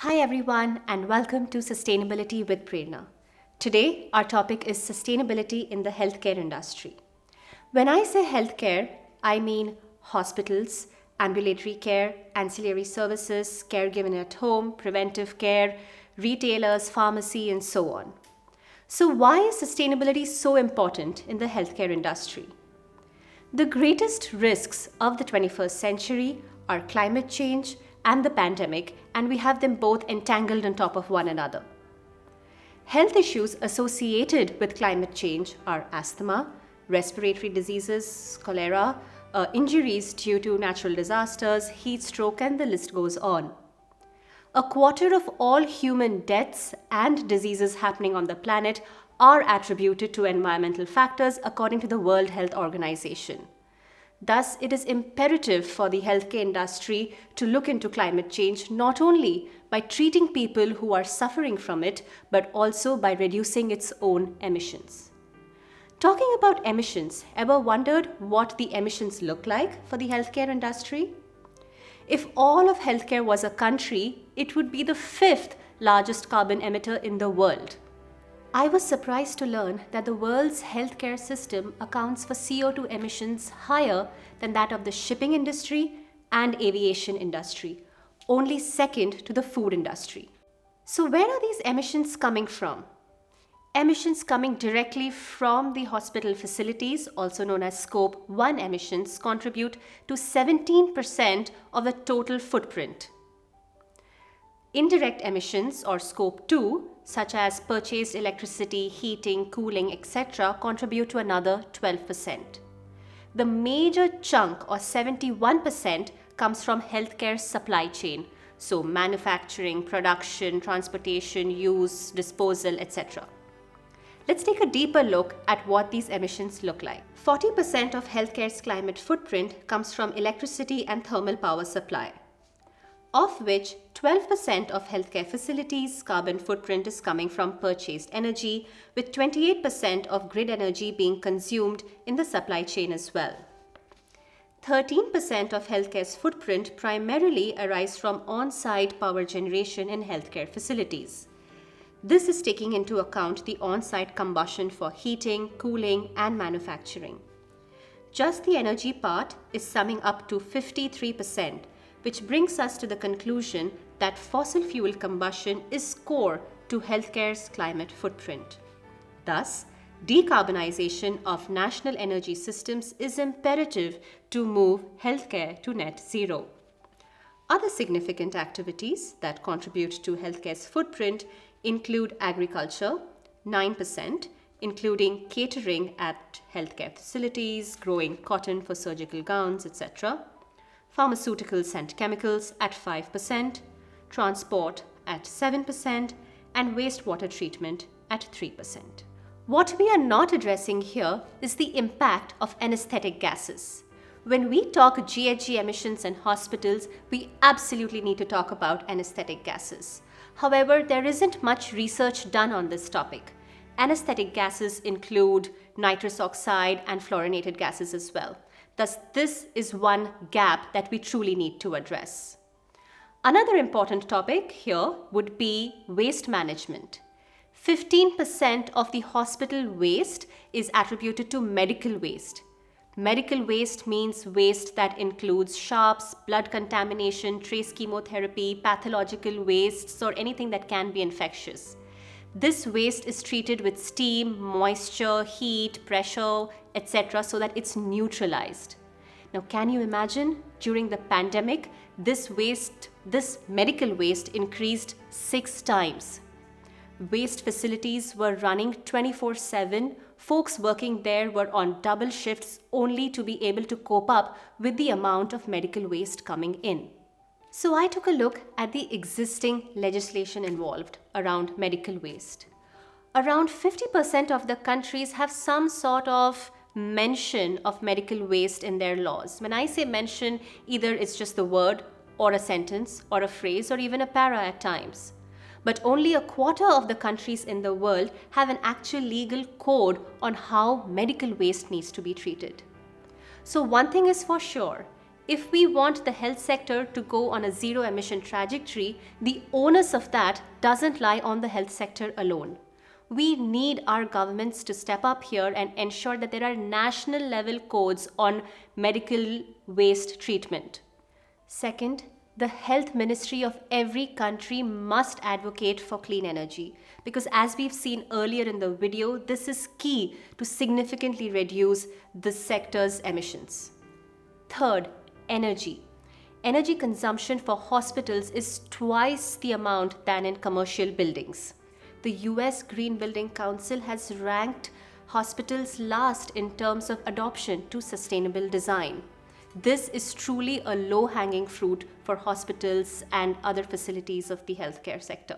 Hi everyone and welcome to Sustainability with Prerna. Today our topic is sustainability in the healthcare industry. When I say healthcare, I mean hospitals, ambulatory care, ancillary services, care given at home, preventive care, retailers, pharmacy and so on. So why is sustainability so important in the healthcare industry? The greatest risks of the 21st century are climate change and the pandemic, and we have them both entangled on top of one another. Health issues associated with climate change are asthma, respiratory diseases, cholera, injuries due to natural disasters, heat stroke, and the list goes on. A quarter of all human deaths and diseases happening on the planet are attributed to environmental factors according to the World Health Organization. Thus, it is imperative for the healthcare industry to look into climate change not only by treating people who are suffering from it, but also by reducing its own emissions. Talking about emissions, ever wondered what the emissions look like for the healthcare industry? If all of healthcare was a country, it would be the fifth largest carbon emitter in the world. I was surprised to learn that the world's healthcare system accounts for CO2 emissions higher than that of the shipping industry and aviation industry, only second to the food industry. So where are these emissions coming from? Emissions coming directly from the hospital facilities, also known as Scope 1 emissions, contribute to 17% of the total footprint. Indirect emissions, or Scope 2, such as purchased electricity, heating, cooling, etc., contribute to another 12%. The major chunk, or 71%, comes from healthcare supply chain, so manufacturing, production, transportation, use, disposal, etc. Let's take a deeper look at what these emissions look like. 40% of healthcare's climate footprint comes from electricity and thermal power supply, of which 12% of healthcare facilities' carbon footprint is coming from purchased energy, with 28% of grid energy being consumed in the supply chain as well. 13% of healthcare's footprint primarily arise from on-site power generation in healthcare facilities. This is taking into account the on-site combustion for heating, cooling, and manufacturing. Just the energy part is summing up to 53%, which brings us to the conclusion that fossil fuel combustion is core to healthcare's climate footprint. Thus, decarbonization of national energy systems is imperative to move healthcare to net zero. Other significant activities that contribute to healthcare's footprint include agriculture, 9%, including catering at healthcare facilities, growing cotton for surgical gowns, etc., pharmaceuticals and chemicals at 5%, transport at 7%, and wastewater treatment at 3%. What we are not addressing here is the impact of anesthetic gases. When we talk GHG emissions in hospitals, we absolutely need to talk about anesthetic gases. However, there isn't much research done on this topic. Anesthetic gases include nitrous oxide and fluorinated gases as well. Thus, this is one gap that we truly need to address. Another important topic here would be waste management. 15% of the hospital waste is attributed to medical waste. Medical waste means waste that includes sharps, blood contamination, trace chemotherapy, pathological wastes, or anything that can be infectious. This waste is treated with steam, moisture, heat, pressure, etc. so that it's neutralized. Now, can you imagine during the pandemic, this medical waste increased 6 times. Waste facilities were running 24/7. Folks working there were on double shifts only to be able to cope up with the amount of medical waste coming in. So I took a look at the existing legislation involved around medical waste. Around 50% of the countries have some sort of mention of medical waste in their laws. When I say mention, either it's just the word or a sentence or a phrase or even a para at times. But only a quarter of the countries in the world have an actual legal code on how medical waste needs to be treated. So one thing is for sure, If we want the health sector to go on a zero emission trajectory, the onus of that doesn't lie on the health sector alone. We need our governments to step up here and ensure that there are national level codes on medical waste treatment. Second, the health ministry of every country must advocate for clean energy because, as we've seen earlier in the video, this is key to significantly reduce the sector's emissions. Third, energy. Energy consumption for hospitals is twice the amount than in commercial buildings. The US Green Building Council has ranked hospitals last in terms of adoption to sustainable design. This is truly a low-hanging fruit for hospitals and other facilities of the healthcare sector.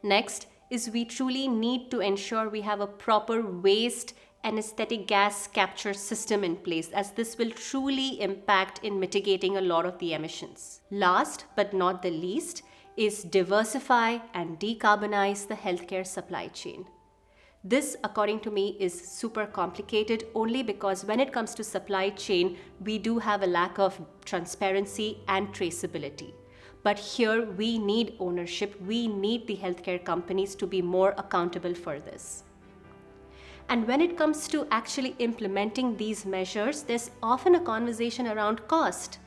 Next is we truly need to ensure we have a proper waste anesthetic gas capture system in place, as this will truly impact in mitigating a lot of the emissions. Last but not the least is diversify and decarbonize the healthcare supply chain. This, according to me, is super complicated only because when it comes to supply chain, we do have a lack of transparency and traceability. But here we need ownership. We need the healthcare companies to be more accountable for this. And when it comes to actually implementing these measures, there's often a conversation around cost.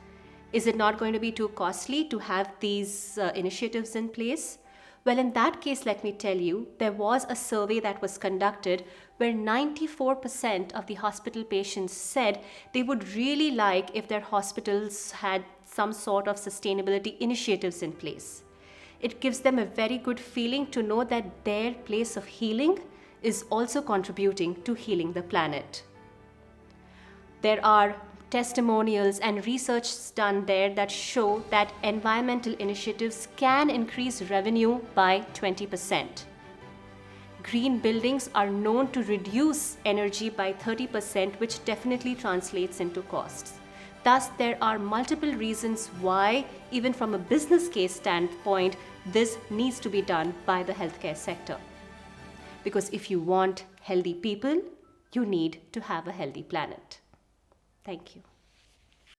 Is it not going to be too costly to have these initiatives in place? Well, in that case, let me tell you, there was a survey that was conducted where 94% of the hospital patients said they would really like if their hospitals had some sort of sustainability initiatives in place. It gives them a very good feeling to know that their place of healing is also contributing to healing the planet. There are testimonials and research done there that show that environmental initiatives can increase revenue by 20%. Green buildings are known to reduce energy by 30%, which definitely translates into costs. Thus, there are multiple reasons why, even from a business case standpoint, this needs to be done by the healthcare sector. Because if you want healthy people, you need to have a healthy planet. Thank you.